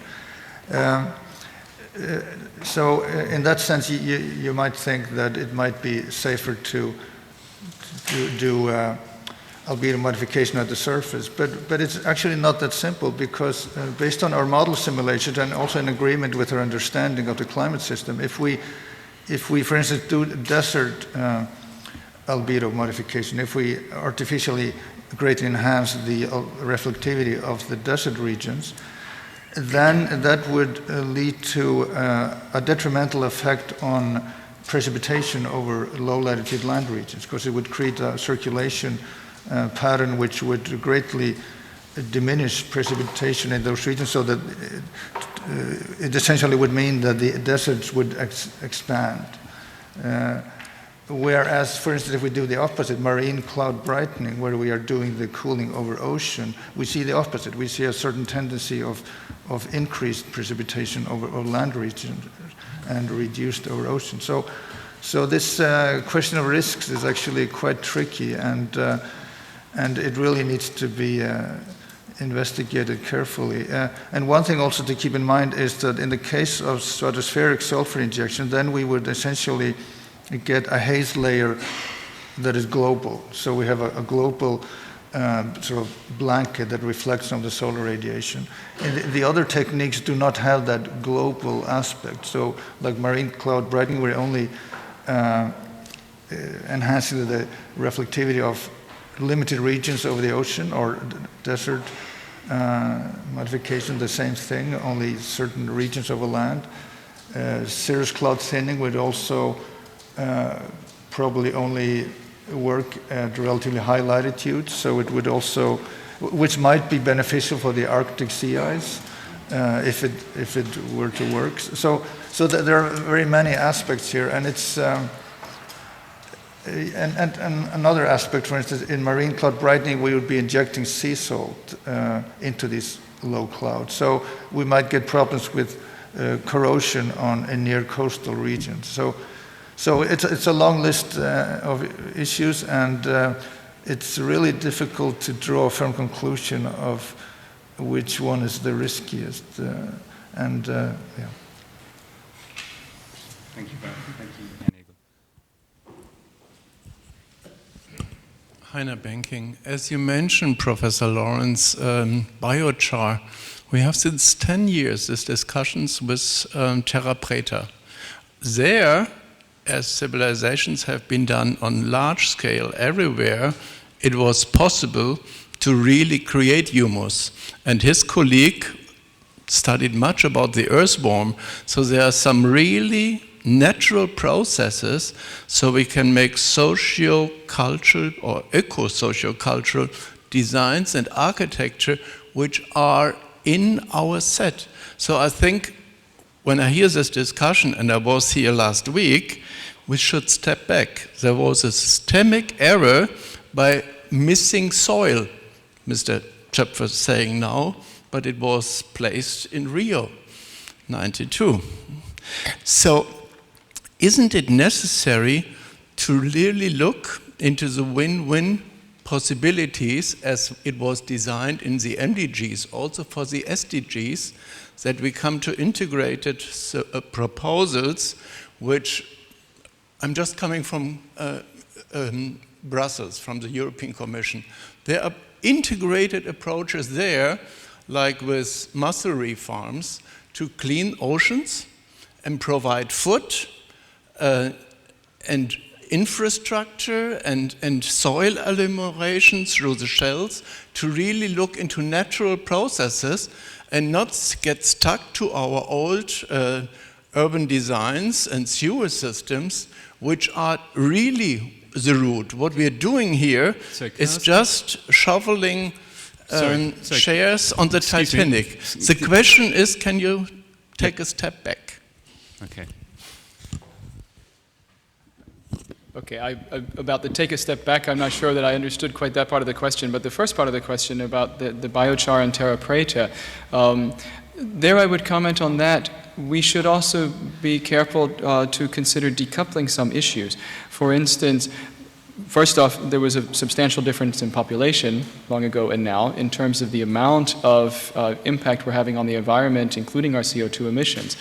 S3: So in that sense, you might think that it might be safer to do albedo modification at the surface, but it's actually not that simple, because based on our model simulations and also in agreement with our understanding of the climate system, if we, for instance, do desert albedo modification, if we artificially greatly enhance the reflectivity of the desert regions, then that would lead to a detrimental effect on precipitation over low-latitude land regions, because it would create a circulation pattern which would greatly diminish precipitation in those regions, so that it essentially would mean that the deserts would expand. Whereas, for instance, if we do the opposite, marine cloud brightening, where we are doing the cooling over ocean, we see the opposite. We see a certain tendency of increased precipitation over land regions and reduced over ocean. So this question of risks is actually quite tricky, and it really needs to be investigated carefully. And one thing also to keep in mind is that in the case of stratospheric sulfur injection, then we would essentially get a haze layer that is global. So we have a global sort of blanket that reflects some of the solar radiation. And the other techniques do not have that global aspect. So like marine cloud brightening, we're only enhancing the reflectivity of limited regions over the ocean, or desert modification, the same thing, only certain regions over land. Cirrus cloud thinning would also probably only work at relatively high latitudes, so it would also, which might be beneficial for the Arctic sea ice if it were to work. So there are very many aspects here, and it's and another aspect, for instance, in marine cloud brightening, we would be injecting sea salt into these low clouds, so we might get problems with corrosion in near coastal regions. So it's a long list of issues, and it's really difficult to draw a firm conclusion of which one is the riskiest. Yeah.
S1: Thank you, Bernd. Thank you,
S10: Heiner Banking. As you mentioned, Professor Lawrence, biochar, we have since 10 years these discussions with terra preta. There, as civilizations have been done on large scale everywhere, it was possible to really create humus. And his colleague studied much about the earthworm, so there are some really natural processes so we can make socio-cultural or eco-socio-cultural designs and architecture which are in our set. So I think when I hear this discussion, and I was here last week, we should step back. There was a systemic error by missing soil, Mr. Schäfer is saying now, but it was placed in Rio, 92. So isn't it necessary to really look into the win-win possibilities as it was designed in the MDGs, also for the SDGs, that we come to integrated proposals, which I'm just coming from Brussels, from the European Commission. There are integrated approaches there, like with musselry farms, to clean oceans and provide food and infrastructure and soil agglomeration through the shells to really look into natural processes and not get stuck to our old urban designs and sewer systems, which are really the root. What we are doing here is just shoveling shares on the Titanic. The question is, can you take a step back?
S1: Okay.
S2: Okay, about the take a step back, I'm not sure that I understood quite that part of the question, but the first part of the question about the biochar and terra preta, there I would comment on that. We should also be careful to consider decoupling some issues. For instance, first off, there was a substantial difference in population long ago and now in terms of the amount of impact we're having on the environment, including our CO2 emissions.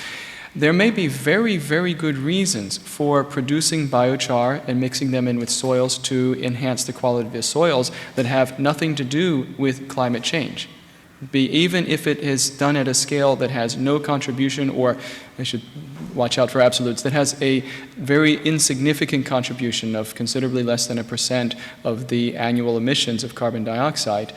S2: There may be very, very good reasons for producing biochar and mixing them in with soils to enhance the quality of the soils that have nothing to do with climate change. Even if it is done at a scale that has no contribution, or I should watch out for absolutes, that has a very insignificant contribution of considerably less than 1% of the annual emissions of carbon dioxide,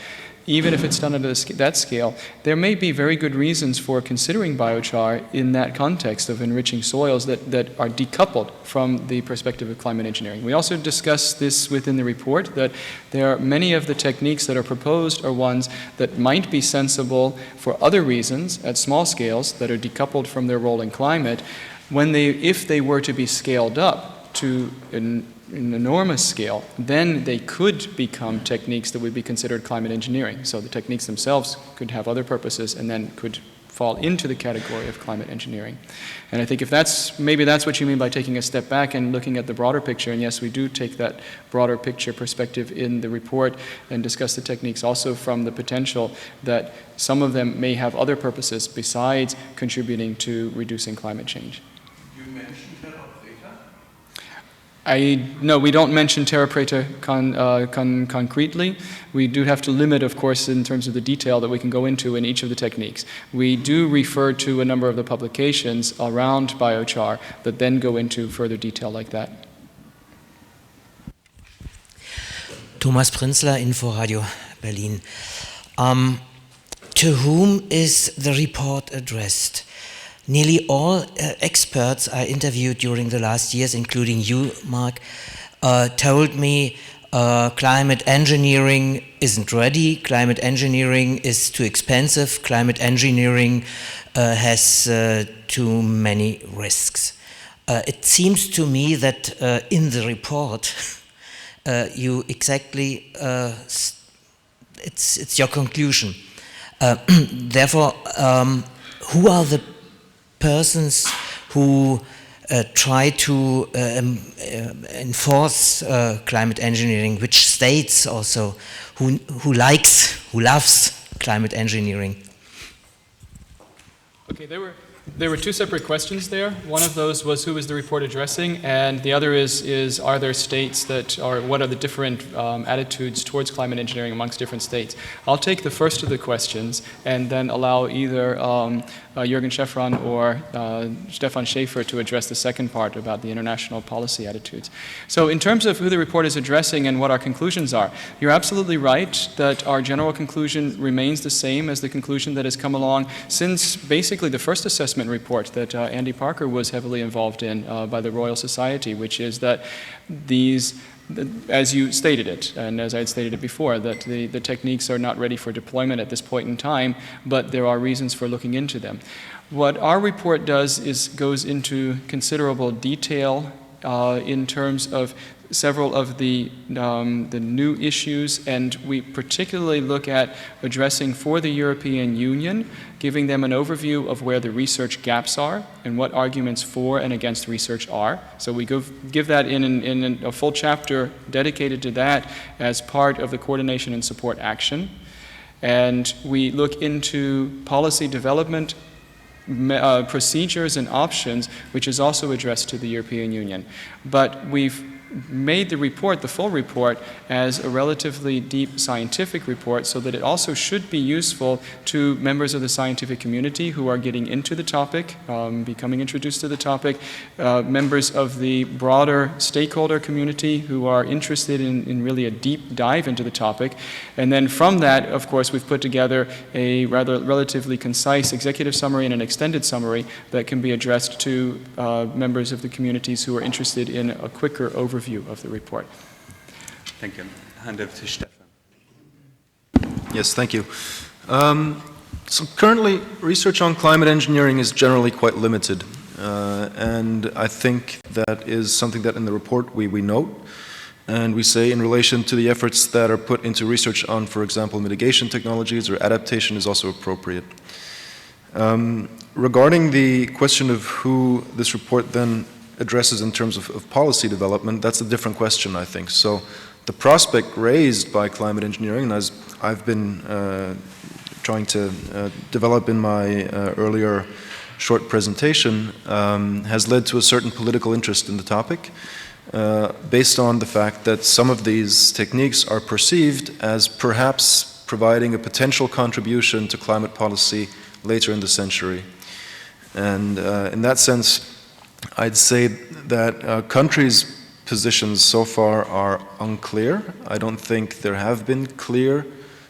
S2: even if it's done at that scale, there may be very good reasons for considering biochar in that context of enriching soils that are decoupled from the perspective of climate engineering. We also discuss this within the report, that there are many of the techniques that are proposed are ones that might be sensible for other reasons at small scales that are decoupled from their role in climate, if they were to be scaled up to an enormous scale, then they could become techniques that would be considered climate engineering. So the techniques themselves could have other purposes and then could fall into the category of climate engineering. And I think if maybe that's what you mean by taking a step back and looking at the broader picture, and yes, we do take that broader picture perspective in the report and discuss the techniques also from the potential that some of them may have other purposes besides contributing to reducing climate change.
S10: You mentioned
S2: No, we don't mention terra preta concretely. We do have to limit, of course, in terms of the detail that we can go into in each of the techniques. We do refer to a number of the publications around biochar that then go into further detail like that.
S11: Thomas Prinzler, Inforadio Berlin. To whom is the report addressed? Nearly all experts I interviewed during the last years, including you, Mark, told me climate engineering isn't ready, climate engineering is too expensive, climate engineering has too many risks. It seems to me that in the report, you exactly, it's your conclusion. Therefore, who are the persons who try to enforce climate engineering? Which states also? Who loves climate engineering?
S2: Okay, there were two separate questions there. One of those was who is the report addressing, and the other is are there states that are, what are the different attitudes towards climate engineering amongst different states? I'll take the first of the questions and then allow either Jürgen Scheffran or Stefan Schäfer to address the second part about the international policy attitudes. So in terms of who the report is addressing and what our conclusions are, you're absolutely right that our general conclusion remains the same as the conclusion that has come along since basically the first assessment report that Andy Parker was heavily involved in by the Royal Society, which is that these, as you stated it, and as I had stated it before, that the techniques are not ready for deployment at this point in time, but there are reasons for looking into them. What our report does is goes into considerable detail in terms of several of the new issues, and we particularly look at addressing for the European Union, giving them an overview of where the research gaps are and what arguments for and against research are. So we give that in a full chapter dedicated to that as part of the coordination and support action. And we look into policy development procedures and options, which is also addressed to the European Union. But we've made the report, the full report, as a relatively deep scientific report so that it also should be useful to members of the scientific community who are getting into the topic, becoming introduced to the topic, members of the broader stakeholder community who are interested in really a deep dive into the topic. And then from that, of course, we've put together a relatively concise executive summary and an extended summary that can be addressed to members of the communities who are interested in a quicker overview of the report.
S1: Thank you. Hand over to Stefan.
S6: Yes, thank you. So currently, research on climate engineering is generally quite limited. And I think that is something that in the report we note. And we say in relation to the efforts that are put into research on, for example, mitigation technologies or adaptation is also appropriate. Regarding the question of who this report then addresses in terms of policy development, that's a different question, I think. So the prospect raised by climate engineering, and as I've been trying to develop in my earlier short presentation, has led to a certain political interest in the topic, based on the fact that some of these techniques are perceived as perhaps providing a potential contribution to climate policy later in the century. And in that sense, I'd say that countries' positions so far are unclear. I don't think there have been clear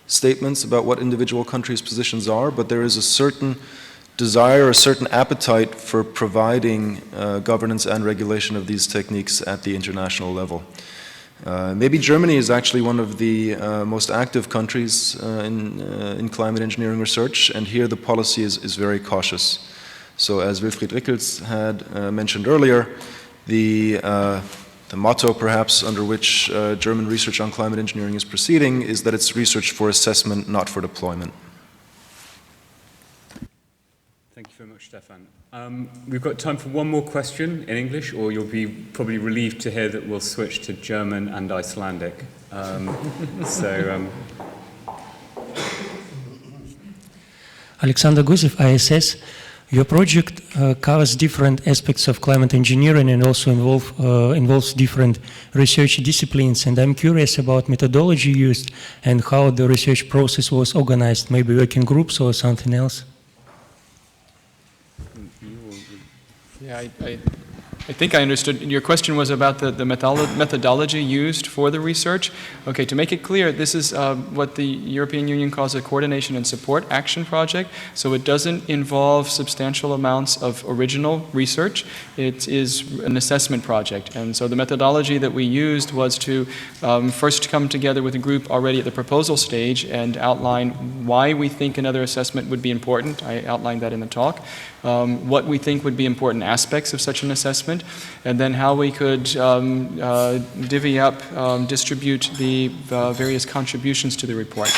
S6: statements about what individual countries' positions are, but there is a certain desire, a certain appetite for providing governance and regulation of these techniques at the international level. Maybe Germany is actually one of the most active countries in climate engineering research, and here the policy is very cautious. So as Wilfried Rickels had mentioned earlier, the motto perhaps under which German research on climate engineering is proceeding is that it's research for assessment, not for deployment.
S1: Thank you very much, Stefan. We've got time for one more question in English, or you'll be probably relieved to hear that we'll switch to German and Icelandic.
S12: Alexander Gusev, IASS. Your project covers different aspects of climate engineering and also involves different research disciplines. And I'm curious about methodology used and how the research process was organized, maybe working groups or something else.
S2: Yeah, I I think I understood. Your question was about the methodology used for the research. Okay, to make it clear, this is what the European Union calls a coordination and support action project. So it doesn't involve substantial amounts of original research. It is an assessment project. And so the methodology that we used was to first come together with a group already at the proposal stage and outline why we think another assessment would be important. I outlined that in the talk. What we think would be important aspects of such an assessment, and then how we could divvy up, distribute the various contributions to the report.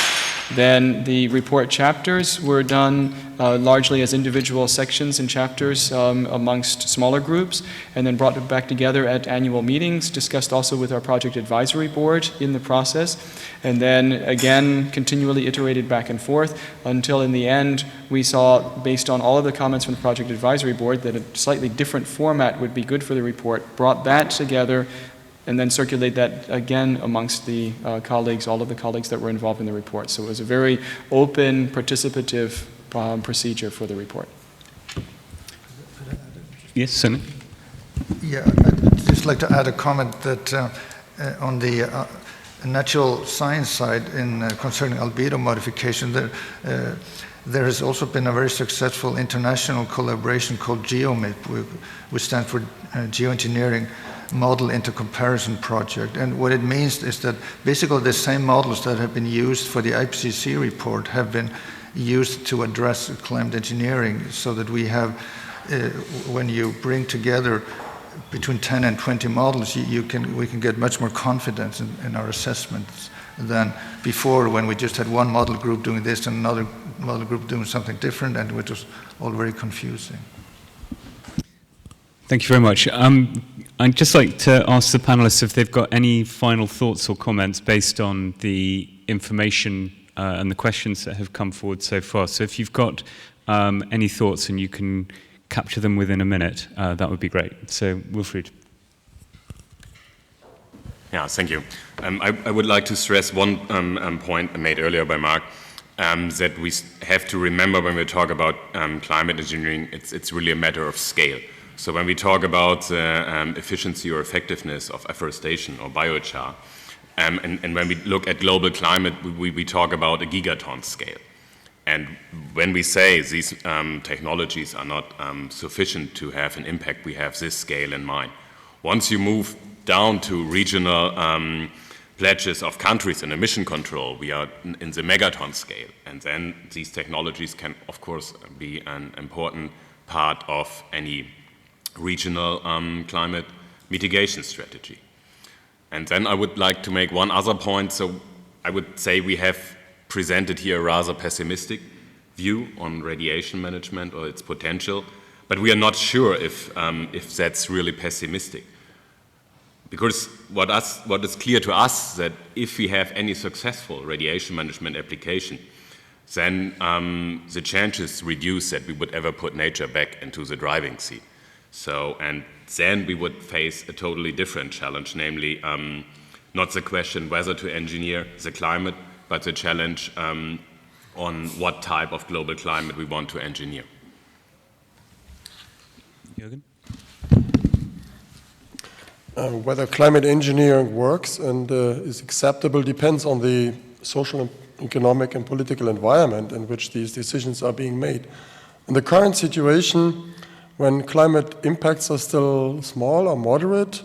S2: Then the report chapters were done largely as individual sections and chapters amongst smaller groups, and then brought back together at annual meetings, discussed also with our project advisory board in the process, and then again continually iterated back and forth until in the end we saw, based on all of the comments from the project advisory board, that a slightly different format would be good for the report, brought that together, and then circulate that again amongst the colleagues, all of the colleagues that were involved in the report. So it was a very open, participative procedure for the report.
S1: Yes, Sonny?
S3: Yeah, I'd just like to add a comment that on the natural science side concerning albedo modification, there has also been a very successful international collaboration called GeoMIP, which stands for Geoengineering Model Intercomparison Project. And what it means is that basically the same models that have been used for the IPCC report have been used to address climate engineering, so that we have, when you bring together between 10 and 20 models, we can get much more confidence in our assessments than before, when we just had one model group doing this and another model group doing something different, and it was all very confusing.
S1: Thank you very much. I'd just like to ask the panelists if they've got any final thoughts or comments based on the information and the questions that have come forward so far. So if you've got any thoughts and you can capture them within a minute, that would be great. So, Wilfried.
S4: Yeah, thank you. I would like to stress one point made earlier by Mark, that we have to remember when we talk about climate engineering, it's really a matter of scale. So when we talk about efficiency or effectiveness of afforestation or biochar, and when we look at global climate, we talk about a gigaton scale. And when we say these technologies are not sufficient to have an impact, we have this scale in mind. Once you move down to regional pledges of countries in emission control, we are in the megaton scale. And then these technologies can, of course, be an important part of any regional climate mitigation strategy. And then I would like to make one other point. So I would say we have presented here a rather pessimistic view on radiation management or its potential, but we are not sure if that's really pessimistic. Because what is clear to us, that if we have any successful radiation management application, then the chances reduce that we would ever put nature back into the driving seat. So, and then we would face a totally different challenge, namely not the question whether to engineer the climate, but the challenge on what type of global climate we want to engineer.
S1: Jürgen?
S5: Whether climate engineering works and is acceptable depends on the social, economic, and political environment in which these decisions are being made. In the current situation, when climate impacts are still small or moderate,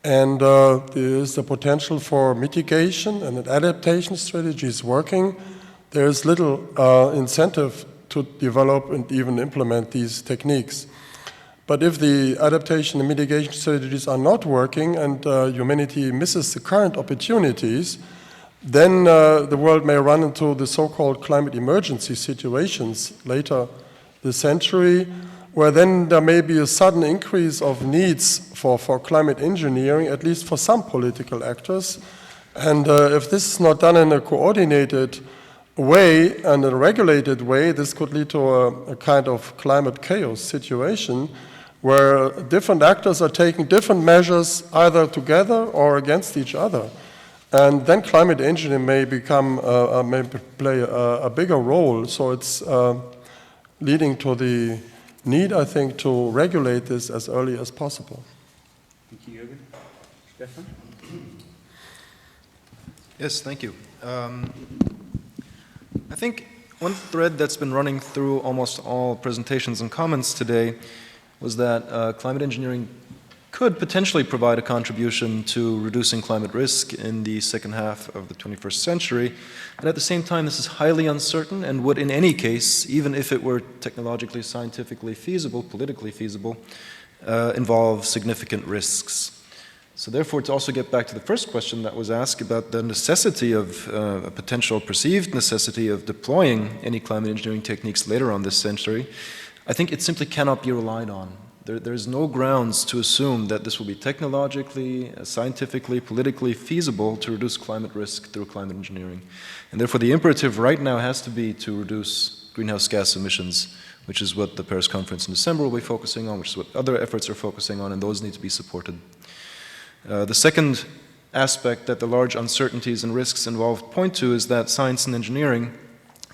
S5: and there is the potential for mitigation and an adaptation strategy is working, there is little incentive to develop and even implement these techniques. But if the adaptation and mitigation strategies are not working and humanity misses the current opportunities, then the world may run into the so-called climate emergency situations later this century, where then there may be a sudden increase of needs for climate engineering, at least for some political actors. And if this is not done in a coordinated way and a regulated way, this could lead to a kind of climate chaos situation where different actors are taking different measures either together or against each other. And then climate engineering may may play a bigger role. So it's leading to the need, I think, to regulate this as early as possible.
S1: Thank you, Jürgen. Stefan?
S6: Yes, thank you. I think one thread that's been running through almost all presentations and comments today was that climate engineering could potentially provide a contribution to reducing climate risk in the second half of the 21st century. And at the same time, this is highly uncertain and would, in any case, even if it were technologically, scientifically feasible, politically feasible, involve significant risks. So therefore, to also get back to the first question that was asked about the necessity of, a potential perceived necessity of deploying any climate engineering techniques later on this century, I think it simply cannot be relied on. There's no grounds to assume that this will be technologically, scientifically, politically feasible to reduce climate risk through climate engineering. And therefore the imperative right now has to be to reduce greenhouse gas emissions, which is what the Paris conference in December will be focusing on, which is what other efforts are focusing on, and those need to be supported. The second aspect that the large uncertainties and risks involved point to is that science and engineering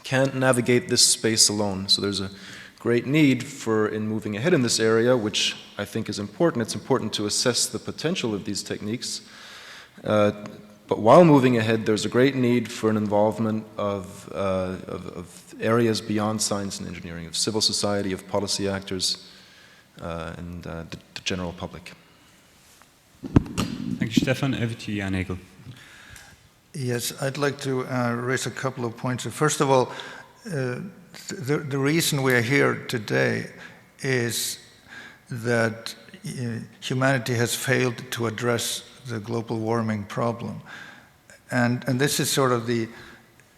S6: can't navigate this space alone. So there's a great need for, in moving ahead in this area, which I think is important. It's important to assess the potential of these techniques. But while moving ahead, there's a great need for an involvement of areas beyond science and engineering, of civil society, of policy actors, and the general public.
S1: Thank you, Stefan. Over to you, Jan Egel.
S3: Yes, I'd like to raise a couple of points. First of all, the reason we are here today is that humanity has failed to address the global warming problem. And this is sort of the,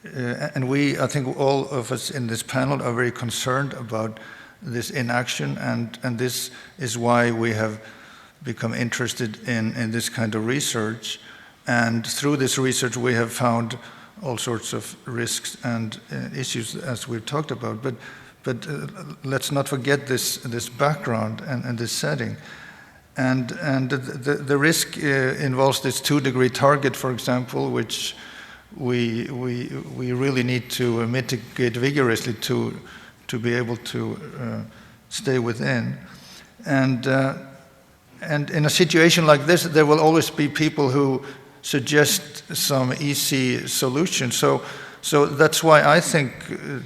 S3: I think all of us in this panel are very concerned about this inaction, and this is why we have become interested in this kind of research. And through this research we have found all sorts of risks and issues, as we've talked about. But let's not forget this background and this setting. And the risk involves this 2-degree target, for example, which we really need to mitigate vigorously to be able to stay within. And in a situation like this, there will always be people who suggest some easy solution. So that's why I think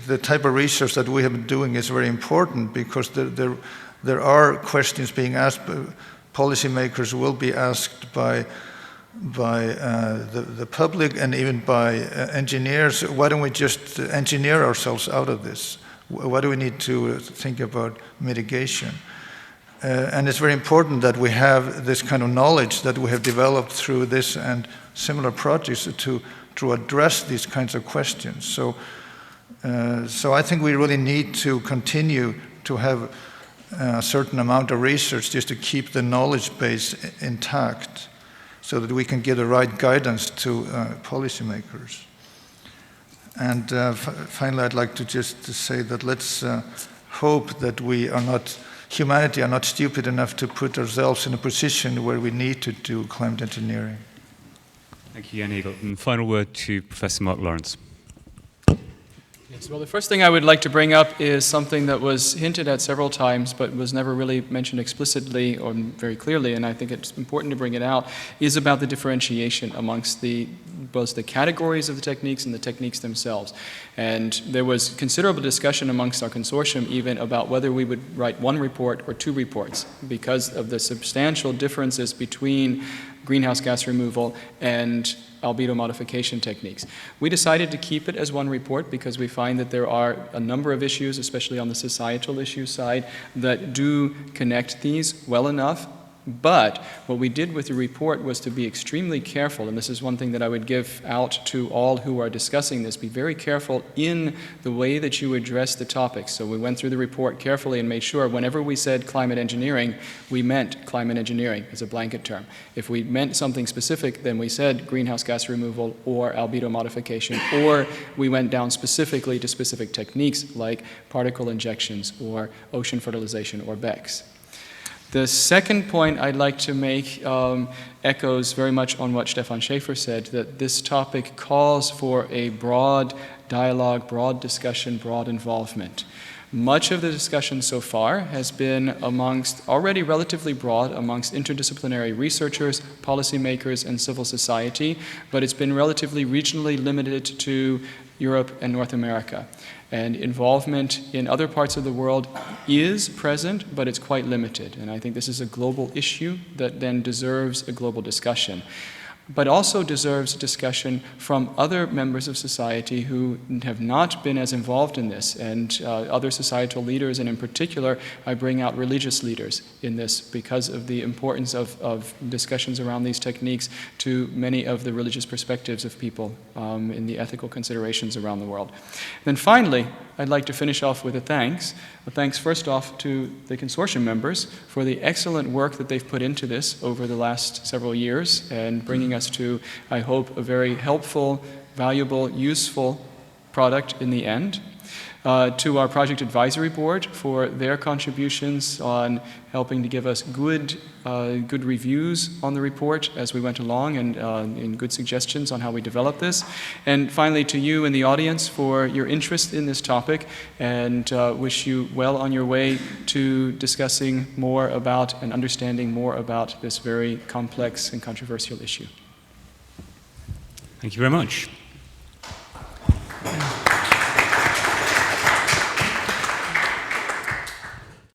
S3: the type of research that we have been doing is very important, because there are questions being asked. Policymakers will be asked by the public and even by engineers. Why don't we just engineer ourselves out of this? Why do we need to think about mitigation? And it's very important that we have this kind of knowledge that we have developed through this and similar projects to address these kinds of questions. So I think we really need to continue to have a certain amount of research just to keep the knowledge base intact, so that we can give the right guidance to policymakers. And finally, I'd like to just say that let's hope that humanity are not stupid enough to put ourselves in a position where we need to do climate engineering.
S1: Thank you, Jan Egel. And final word to Professor Mark Lawrence.
S2: Yes, well, the first thing I would like to bring up is something that was hinted at several times but was never really mentioned explicitly or very clearly, and I think it's important to bring it out, is about the differentiation amongst both the categories of the techniques and the techniques themselves. And there was considerable discussion amongst our consortium even about whether we would write one report or two reports, because of the substantial differences between greenhouse gas removal and albedo modification techniques. We decided to keep it as one report because we find that there are a number of issues, especially on the societal issue side, that do connect these well enough. But what we did with the report was to be extremely careful, and this is one thing that I would give out to all who are discussing this: be very careful in the way that you address the topics. So we went through the report carefully and made sure whenever we said climate engineering, we meant climate engineering as a blanket term. If we meant something specific, then we said greenhouse gas removal or albedo modification, or we went down specifically to specific techniques like particle injections or ocean fertilization or BECCS. The second point I'd like to make echoes very much on what Stefan Schäfer said, that this topic calls for a broad dialogue, broad discussion, broad involvement. Much of the discussion so far has been amongst, already relatively broad, amongst interdisciplinary researchers, policymakers, and civil society, but it's been relatively regionally limited to Europe and North America. And involvement in other parts of the world is present, but it's quite limited. And I think this is a global issue that then deserves a global discussion, but also deserves discussion from other members of society who have not been as involved in this, and other societal leaders, and in particular, I bring out religious leaders in this because of the importance of discussions around these techniques to many of the religious perspectives of people in the ethical considerations around the world. Then finally, I'd like to finish off with a thanks. A thanks first off to the consortium members for the excellent work that they've put into this over the last several years and bringing us to, I hope, a very helpful, valuable, useful product in the end. To our project advisory board for their contributions on helping to give us good reviews on the report as we went along, and good suggestions on how we develop this. And finally, to you in the audience for your interest in this topic, and wish you well on your way to discussing more about and understanding more about this very complex and controversial issue.
S1: Thank you very much.